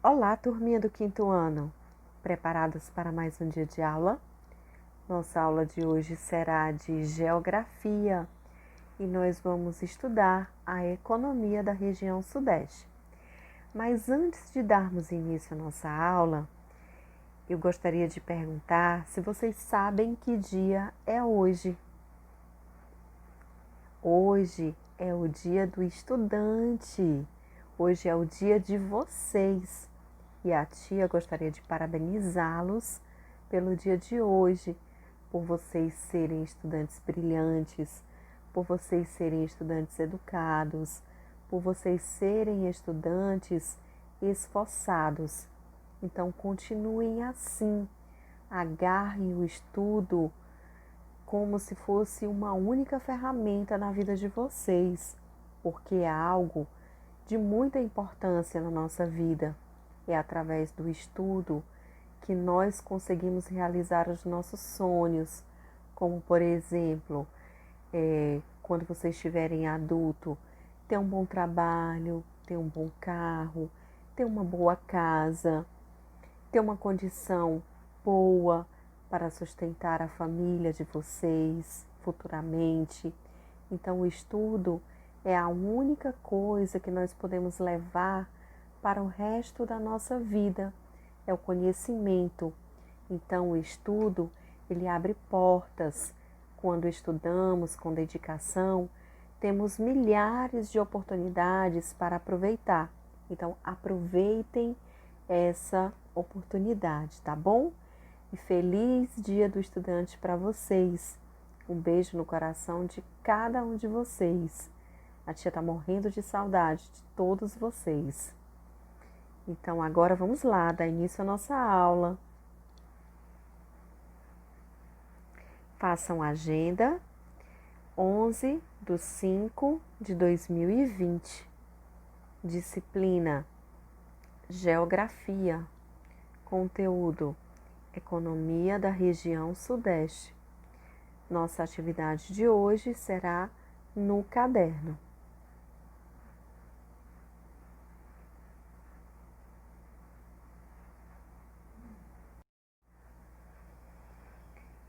Olá, turminha do quinto ano. Preparados para mais um dia de aula? Nossa aula de hoje será de Geografia e nós vamos estudar a economia da região Sudeste. Mas antes de darmos início à nossa aula, eu gostaria de perguntar se vocês sabem que dia é hoje. Hoje é o dia do estudante. Hoje é o dia de vocês. E a tia gostaria de parabenizá-los pelo dia de hoje, por vocês serem estudantes brilhantes, por vocês serem estudantes educados, por vocês serem estudantes esforçados. Então, continuem assim, agarrem o estudo como se fosse uma única ferramenta na vida de vocês, porque é algo de muita importância na nossa vida. É através do estudo que nós conseguimos realizar os nossos sonhos, como por exemplo, quando vocês estiverem adulto, ter um bom trabalho, ter um bom carro, ter uma boa casa, ter uma condição boa para sustentar a família de vocês futuramente. Então, o estudo é a única coisa que nós podemos levar para o resto da nossa vida, é o conhecimento. Então, o estudo, ele abre portas. Quando estudamos com dedicação, temos milhares de oportunidades para aproveitar. Então, aproveitem essa oportunidade, tá bom? E feliz Dia do Estudante para vocês. Um beijo no coração de cada um de vocês. A tia está morrendo de saudade de todos vocês. Então, agora vamos lá, dar início à nossa aula. Façam a agenda 11/5/2020. Disciplina Geografia. Conteúdo Economia da região Sudeste. Nossa atividade de hoje será no caderno.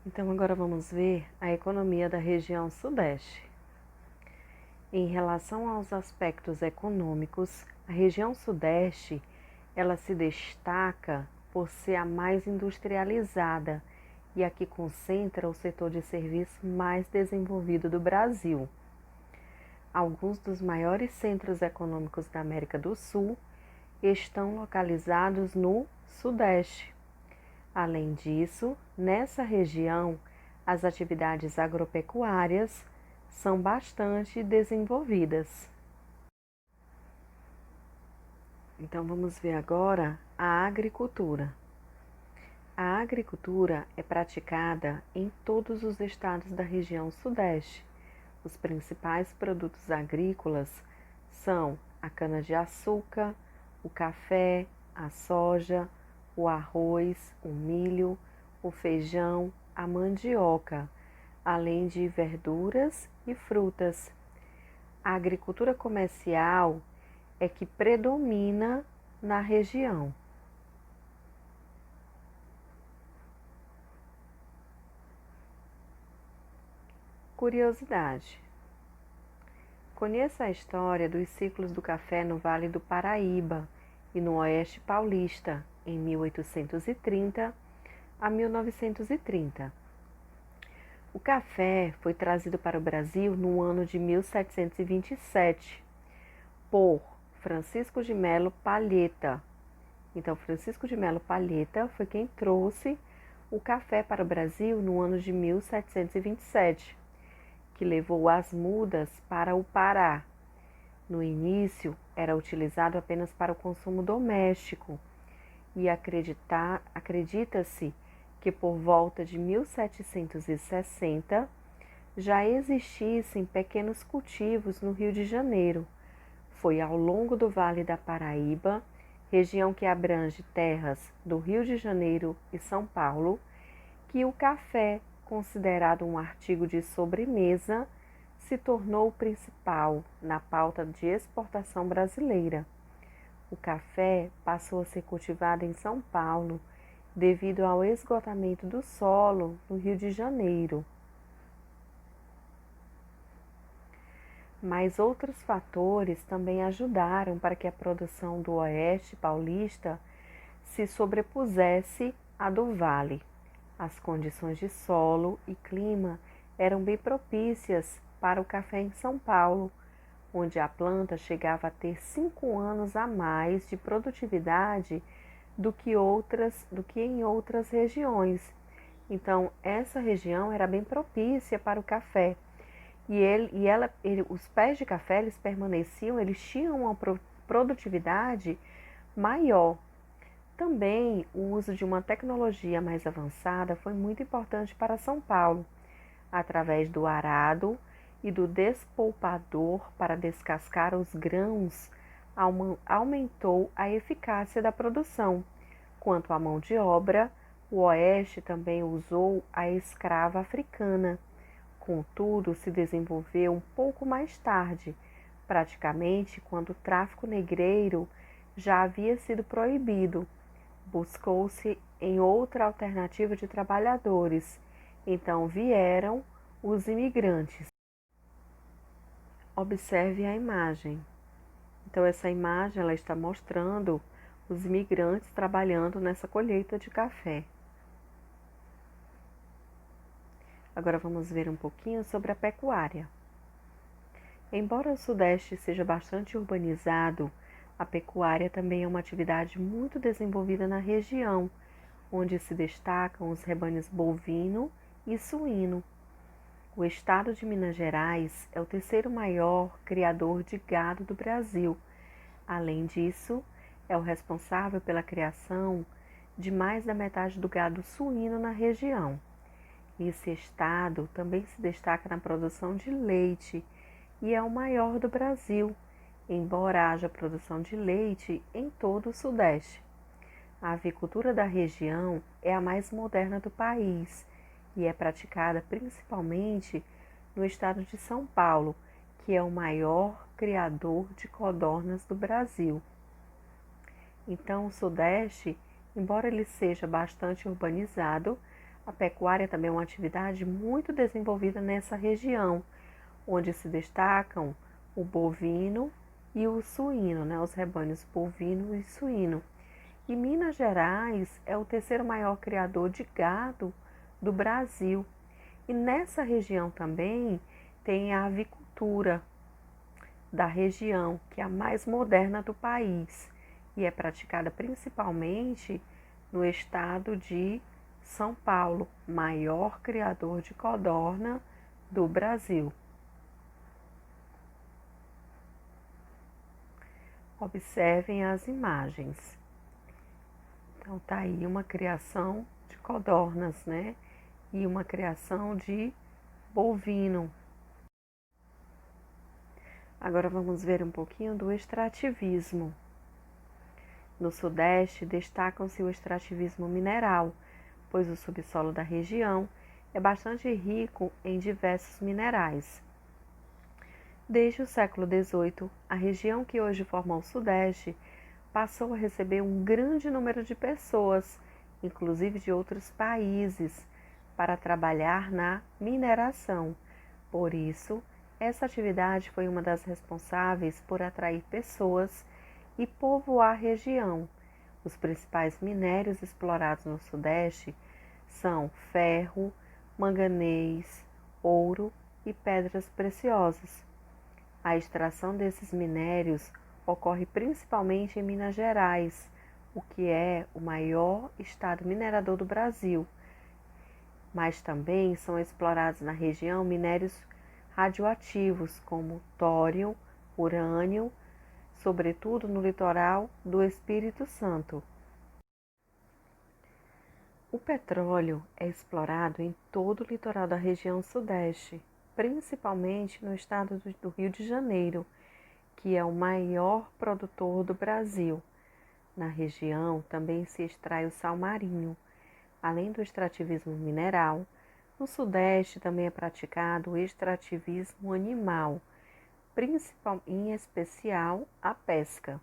Então, agora vamos ver a economia da região Sudeste. Em relação aos aspectos econômicos, a região Sudeste, ela se destaca por ser a mais industrializada e a que concentra o setor de serviços mais desenvolvido do Brasil. Alguns dos maiores centros econômicos da América do Sul estão localizados no Sudeste. Além disso, nessa região, as atividades agropecuárias são bastante desenvolvidas. Então, vamos ver agora a agricultura. A agricultura é praticada em todos os estados da região Sudeste. Os principais produtos agrícolas são a cana-de-açúcar, o café, a soja, o arroz, o milho, o feijão, a mandioca, além de verduras e frutas. A agricultura comercial é que predomina na região. Curiosidade: conheça a história dos ciclos do café no Vale do Paraíba e no Oeste Paulista, em 1830 a 1930. O café foi trazido para o Brasil no ano de 1727 por Francisco de Melo Palheta. Então, Francisco de Melo Palheta foi quem trouxe o café para o Brasil no ano de 1727, que levou as mudas para o Pará. No início, era utilizado apenas para o consumo doméstico e acredita-se que por volta de 1760 já existissem pequenos cultivos no Rio de Janeiro. Foi ao longo do Vale da Paraíba, região que abrange terras do Rio de Janeiro e São Paulo, que o café, considerado um artigo de sobremesa, se tornou o principal na pauta de exportação brasileira. O café passou a ser cultivado em São Paulo devido ao esgotamento do solo no Rio de Janeiro. Mas outros fatores também ajudaram para que a produção do Oeste paulista se sobrepusesse à do Vale. As condições de solo e clima eram bem propícias para o café em São Paulo, onde a planta chegava a ter 5 anos a mais de produtividade do que em outras regiões. Então, essa região era bem propícia para o café. Os pés de café eles permaneciam, eles tinham uma produtividade maior. Também o uso de uma tecnologia mais avançada foi muito importante para São Paulo, através do arado e do despolpador para descascar os grãos, aumentou a eficácia da produção. Quanto à mão de obra, o Oeste também usou a escrava africana. Contudo, se desenvolveu um pouco mais tarde, praticamente quando o tráfico negreiro já havia sido proibido. Buscou-se em outra alternativa de trabalhadores. Então vieram os imigrantes. Observe a imagem. Então essa imagem ela está mostrando os imigrantes trabalhando nessa colheita de café. Agora vamos ver um pouquinho sobre a pecuária. Embora o Sudeste seja bastante urbanizado, a pecuária também é uma atividade muito desenvolvida na região, onde se destacam os rebanhos bovino e suíno. O estado de Minas Gerais é o terceiro maior criador de gado do Brasil. Além disso, é o responsável pela criação de mais da metade do gado suíno na região. Esse estado também se destaca na produção de leite e é o maior do Brasil, embora haja produção de leite em todo o Sudeste. A avicultura da região é a mais moderna do país e é praticada principalmente no estado de São Paulo, que é o maior criador de codornas do Brasil. Então, o Sudeste, embora ele seja bastante urbanizado, a pecuária também é uma atividade muito desenvolvida nessa região, onde se destacam o bovino e o suíno, os rebanhos bovino e suíno. E Minas Gerais é o terceiro maior criador de gado do Brasil. E nessa região também tem a avicultura da região, que é a mais moderna do país e é praticada principalmente no estado de São Paulo, maior criador de codorna do Brasil. Observem as imagens. Então tá aí uma criação de codornas, E uma criação de bovino. Agora vamos ver um pouquinho do extrativismo. No Sudeste destacam-se o extrativismo mineral, pois o subsolo da região é bastante rico em diversos minerais. Desde o século XVIII, a região que hoje forma o Sudeste passou a receber um grande número de pessoas, inclusive de outros países, para trabalhar na mineração. Por isso, essa atividade foi uma das responsáveis por atrair pessoas e povoar a região. Os principais minérios explorados no Sudeste são ferro, manganês, ouro e pedras preciosas. A extração desses minérios ocorre principalmente em Minas Gerais, o que é o maior estado minerador do Brasil. Mas também são explorados na região minérios radioativos como tório, urânio, sobretudo no litoral do Espírito Santo. O petróleo é explorado em todo o litoral da região Sudeste, principalmente no estado do Rio de Janeiro, que é o maior produtor do Brasil. Na região também se extrai o sal marinho. Além do extrativismo mineral, no Sudeste também é praticado o extrativismo animal, em especial a pesca.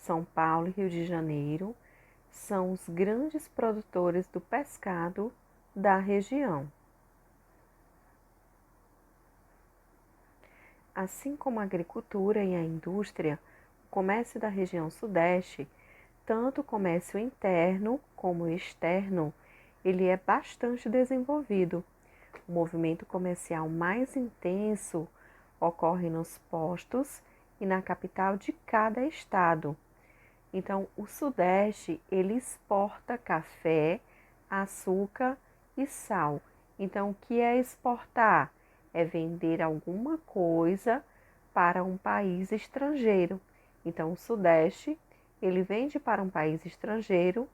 São Paulo e Rio de Janeiro são os grandes produtores do pescado da região. Assim como a agricultura e a indústria, o comércio da região Sudeste, tanto o comércio interno como o externo, ele é bastante desenvolvido. O movimento comercial mais intenso ocorre nos postos e na capital de cada estado. Então, o Sudeste, ele exporta café, açúcar e sal. Então, o que é exportar? É vender alguma coisa para um país estrangeiro. Então, o Sudeste, ele vende para um país estrangeiro o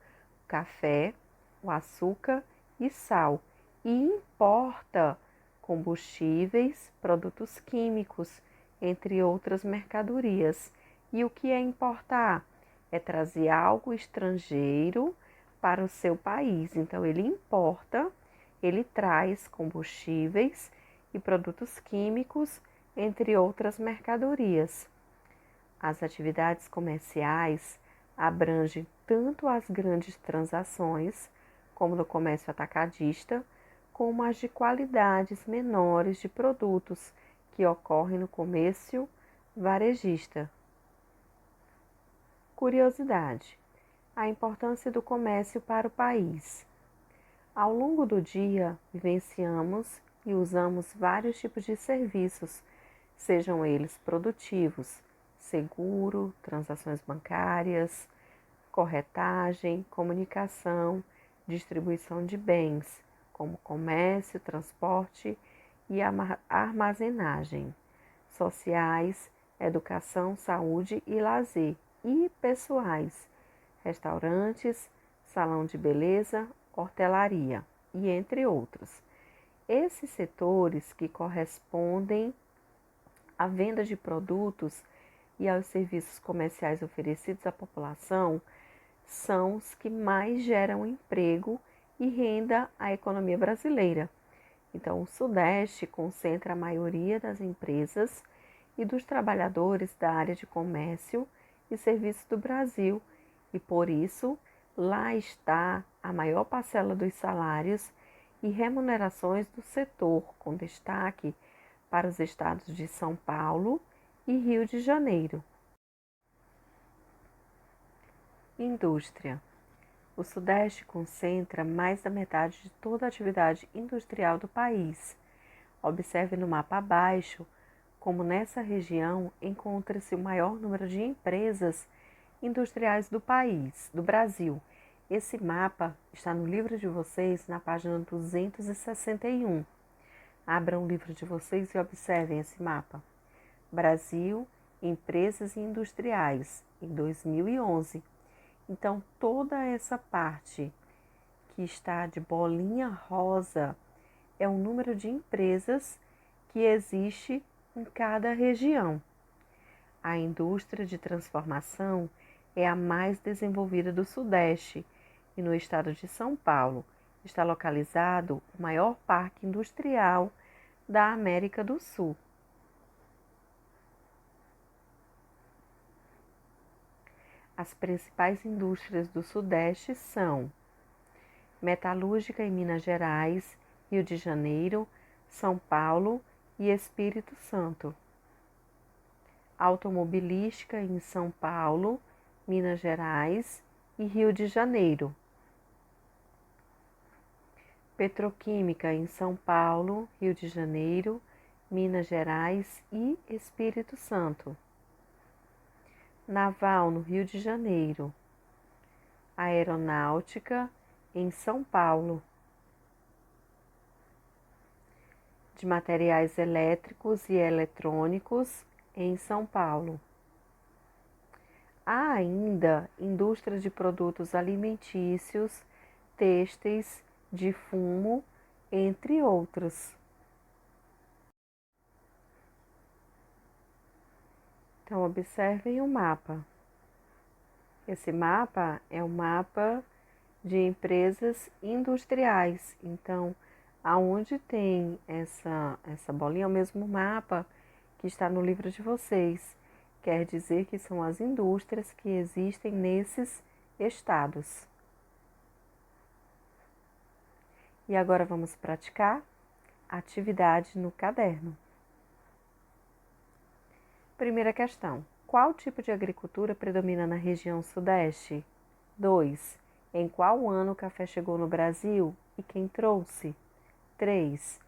café, o açúcar e sal. E importa combustíveis, produtos químicos, entre outras mercadorias. E o que é importar? É trazer algo estrangeiro para o seu país. Então, ele importa, ele traz combustíveis e produtos químicos, entre outras mercadorias. As atividades comerciais abrangem tanto as grandes transações, como no comércio atacadista, como as de qualidades menores de produtos que ocorrem no comércio varejista. Curiosidade: a importância do comércio para o país. Ao longo do dia, vivenciamos e usamos vários tipos de serviços, sejam eles produtivos, seguro, transações bancárias, corretagem, comunicação, distribuição de bens, como comércio, transporte e armazenagem, sociais, educação, saúde e lazer, e pessoais, restaurantes, salão de beleza, hortelaria e entre outros. Esses setores que correspondem à venda de produtos e aos serviços comerciais oferecidos à população são os que mais geram emprego e renda à economia brasileira. Então, o Sudeste concentra a maioria das empresas e dos trabalhadores da área de comércio e serviços do Brasil, e por isso lá está a maior parcela dos salários e remunerações do setor, com destaque para os estados de São Paulo e Rio de Janeiro. Indústria. O Sudeste concentra mais da metade de toda a atividade industrial do país. Observe no mapa abaixo como nessa região encontra-se o maior número de empresas industriais do país, do Brasil. Esse mapa está no livro de vocês, na página 261. Abram o livro de vocês e observem esse mapa. Brasil, empresas industriais, em 2011. Então, toda essa parte que está de bolinha rosa é o número de empresas que existe em cada região. A indústria de transformação é a mais desenvolvida do Sudeste e no estado de São Paulo está localizado o maior parque industrial da América do Sul. As principais indústrias do Sudeste são metalúrgica em Minas Gerais, Rio de Janeiro, São Paulo e Espírito Santo. Automobilística em São Paulo, Minas Gerais e Rio de Janeiro. Petroquímica em São Paulo, Rio de Janeiro, Minas Gerais e Espírito Santo. Naval no Rio de Janeiro. Aeronáutica em São Paulo. De materiais elétricos e eletrônicos em São Paulo. Há ainda indústria de produtos alimentícios, têxteis, de fumo, entre outros. Então, observem o mapa. Esse mapa é um mapa de empresas industriais. Então, aonde tem essa bolinha, é o mesmo mapa que está no livro de vocês. quer dizer que são as indústrias que existem nesses estados. E agora vamos praticar atividade no caderno. Primeira questão. Qual tipo de agricultura predomina na região Sudeste? 2. Em qual ano o café chegou no Brasil e quem trouxe? 3.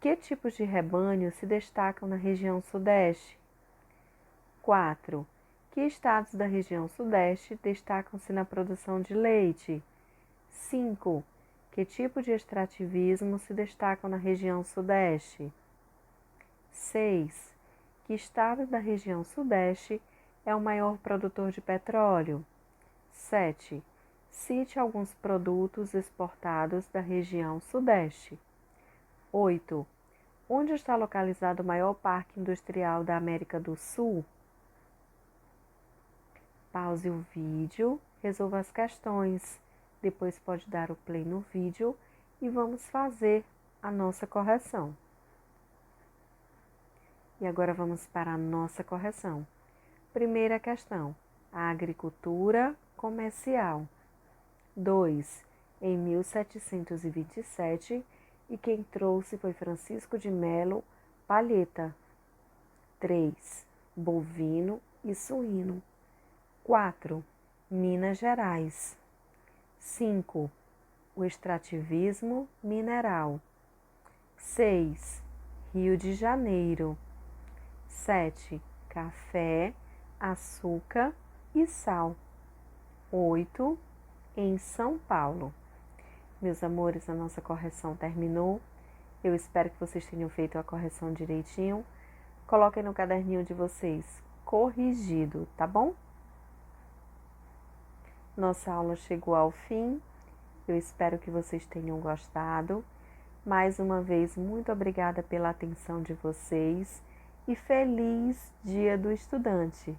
Que tipos de rebanhos se destacam na região Sudeste? 4. Que estados da região Sudeste destacam-se na produção de leite? 5. Que tipo de extrativismo se destacam na região Sudeste? 6. Que estado da região Sudeste é o maior produtor de petróleo? 7. Cite alguns produtos exportados da região Sudeste. 8. Onde está localizado o maior parque industrial da América do Sul? Pause o vídeo, resolva as questões. Depois pode dar o play no vídeo e vamos fazer a nossa correção. E agora vamos para a nossa correção. Primeira questão, a agricultura comercial. 2. Em 1727, e quem trouxe foi Francisco de Melo Palheta. 3. Bovino e suíno. 4. Minas Gerais. 5. O extrativismo mineral. 6. Rio de Janeiro. 7. Café, açúcar e sal. 8. Em São Paulo. Meus amores, a nossa correção terminou. Eu espero que vocês tenham feito a correção direitinho. Coloquem no caderninho de vocês, corrigido, tá bom? Nossa aula chegou ao fim. Eu espero que vocês tenham gostado. Mais uma vez, muito obrigada pela atenção de vocês e feliz Dia do Estudante!